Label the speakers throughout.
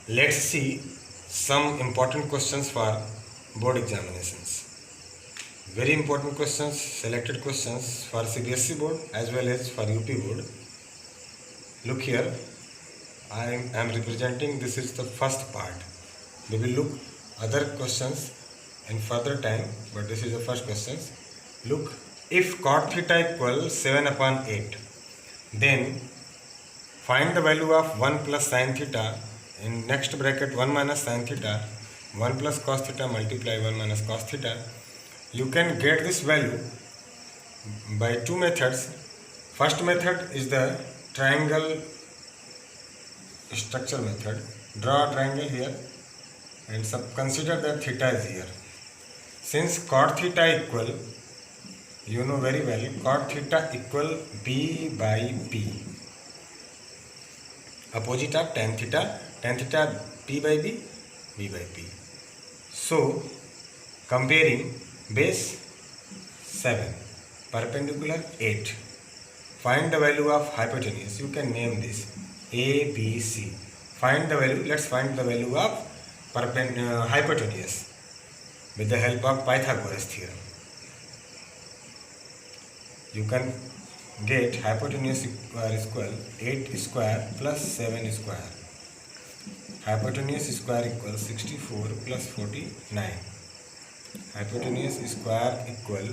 Speaker 1: Let's see some important questions for board examinations. Very important questions, selected questions for CBSE board as well as for UP board. Look here, I am representing, this is the first part. We will look other questions in further time, but this is the first questions. Look, if cot theta equals 7 upon 8, then find the value of 1 plus sin theta. In next bracket 1 minus sin theta, 1 plus cos theta multiply 1 minus cos theta. You can get this value by two methods. First method is the triangle structure method. Draw a triangle here and consider that theta is here. Since cot theta equal, you know very well, cot theta equal B by P. Opposite of tan theta P by B, B by P. So, comparing base 7, perpendicular 8. Find the value of hypotenuse. You can name this A, B, C. Find the value. Let's find the value of hypotenuse with the help of Pythagoras theorem. You can get hypotenuse equal 8 square plus 7 square. Hypotenuse square equals 64 plus 49. Hypotenuse square equal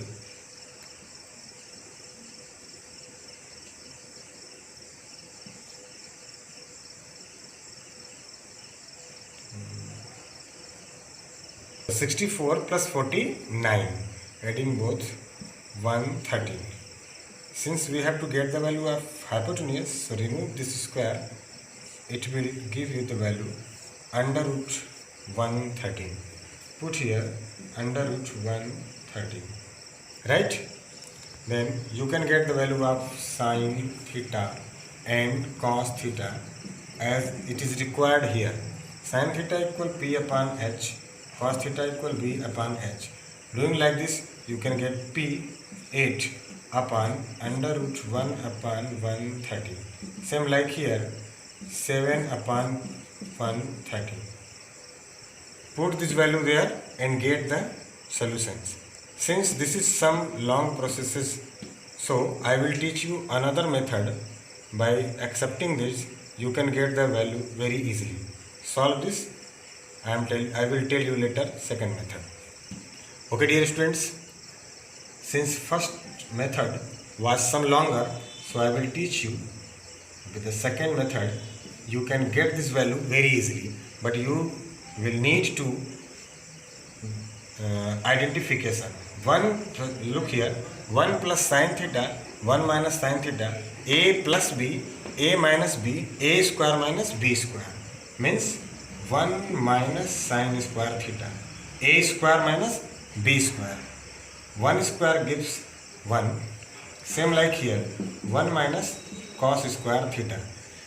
Speaker 1: 64 plus 49, adding both 113. Since we have to get the value of hypotenuse, so remove this square, it will give you the value under root 113. Put here under root 113, right? Then you can get the value of sin theta and cos theta as it is required here. Sin theta equal P upon H, cos theta equal B upon H. Doing like this, you can get P 8 upon under root 1 upon 130. Same like here, 7 upon 130. Put this value there and get the solutions. Since this is some long processes, so I will teach you another method. By accepting this, you can get the value very easily. Solve this. I will tell you later second method. Okay, dear students, since first method was some longer, so I will teach you with the second method. You can get this value very easily, but you will need to identification. Look here, 1 plus sin theta, 1 minus sin theta, A plus B, A minus B, A square minus B square, means 1 minus sin square theta, A square minus B square. 1 square gives 1. Same like here, 1 minus cos square theta.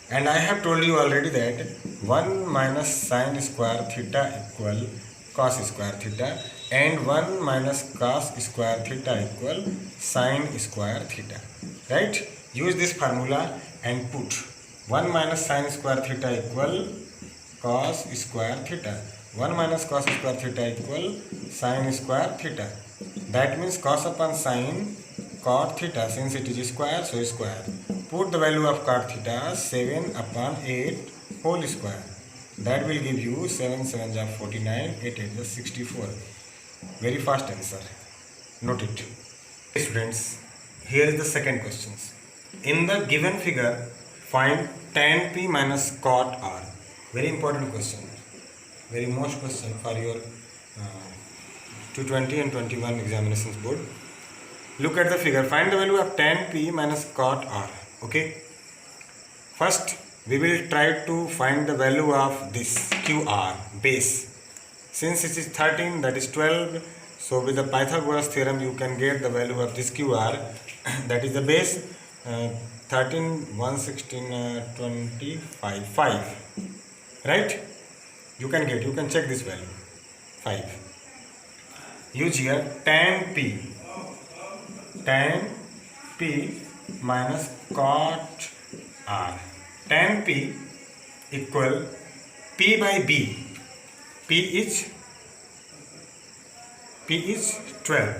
Speaker 1: And I have told you already that 1 minus sin square theta equal cos square theta and 1 minus cos square theta equal sin square theta. Right? Use this formula and put 1 minus sin square theta equal cos square theta. 1 minus cos square theta equal sin square theta. That means cos upon sin cot theta, since it is square, so square. Put the value of cot theta 7 upon 8 whole square. That will give you 7 7s are 49, 8 8 is 64. Very fast answer. Note it. Students, here is the second question. In the given figure, find tan P minus cot R. Very important question. Very most question for your 220 and 21 examinations board. Look at the figure. Find the value of tan P minus cot R. Okay. First, we will try to find the value of this QR base. Since it is 13, that is 12. So with the Pythagoras theorem, you can get the value of this QR. That is the base 13, 116, 25, 5. Right? You can check this value. 5. Use here tan P minus cot R. Tan P equal P by B. P is 12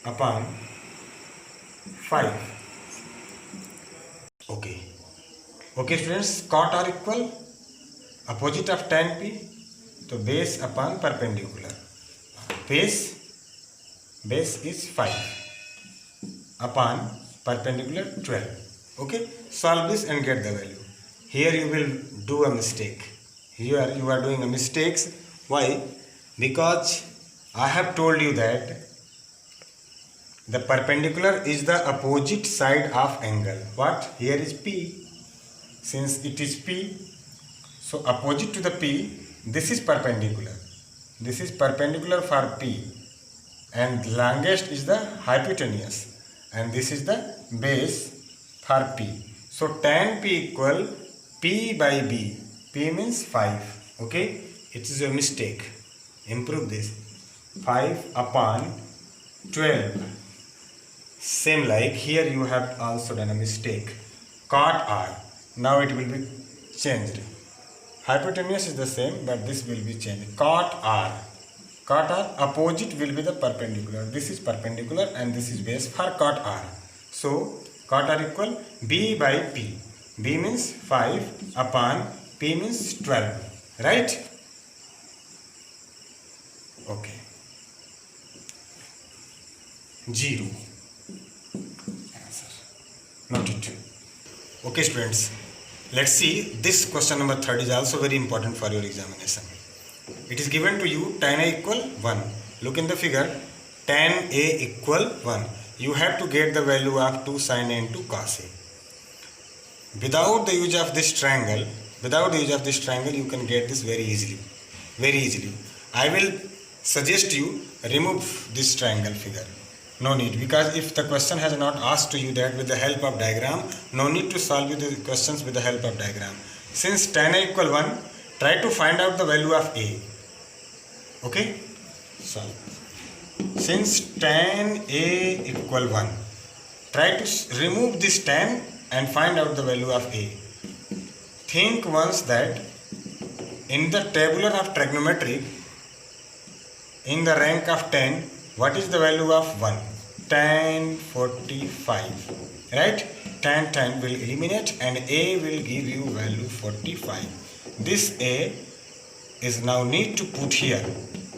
Speaker 1: upon 5. Okay students, cot are equal, opposite of tan P, so base upon perpendicular. Base is 5 upon perpendicular 12. Okay, solve this and get the value. Here you will do a mistake. Here you are doing a mistake. Why? Because I have told you that the perpendicular is the opposite side of angle. What? Here is P. Since it is P, so opposite to the P, this is perpendicular. This is perpendicular for P, and longest is the hypotenuse, and this is the base for P. So tan P equal P by B. P means 5. Okay, it is a mistake. Improve this. 5 upon 12. Same like here you have also done a mistake. Cot R. Now it will be changed. Hypotenuse is the same, but this will be changed. Cot R. Cot R opposite will be the perpendicular. This is perpendicular and this is base for cot R. So cot R equal B by P. B means 5 upon P means 12. Right? Okay. 0. Answer. Note it. Okay students. Let's see, this question number 3 is also very important for your examination. It is given to you tan A equal 1. Look in the figure, tan A equal 1. You have to get the value of 2 sin A into cos A. Without the use of this triangle, you can get this very easily. I will suggest you remove this triangle figure. No need, because if the question has not asked to you that with the help of diagram, no need to solve the questions with the help of diagram. Since tan A equal 1, try to find out the value of A. Okay? Solve. Since tan A equal 1, try to remove this tan and find out the value of A. Think once that in the tabular of trigonometry, in the rank of 10, what is the value of 1? Tan 45. Right? Tan will eliminate and A will give you value 45. This A is now need to put here.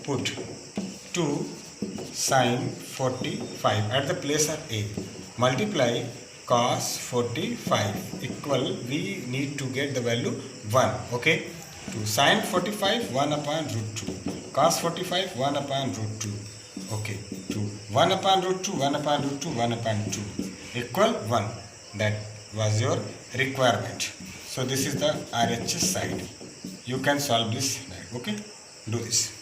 Speaker 1: Put 2 sin 45 at the place of A. Multiply cos 45 equal, we need to get the value 1. Okay? 2 sin 45 1 upon root 2. Cos 45 1 upon root 2. Okay, 2 1 upon root 2 1 upon root 2 1 upon 2 equal 1. That was your requirement. So this is the RHS side. You can solve this. Okay, do this.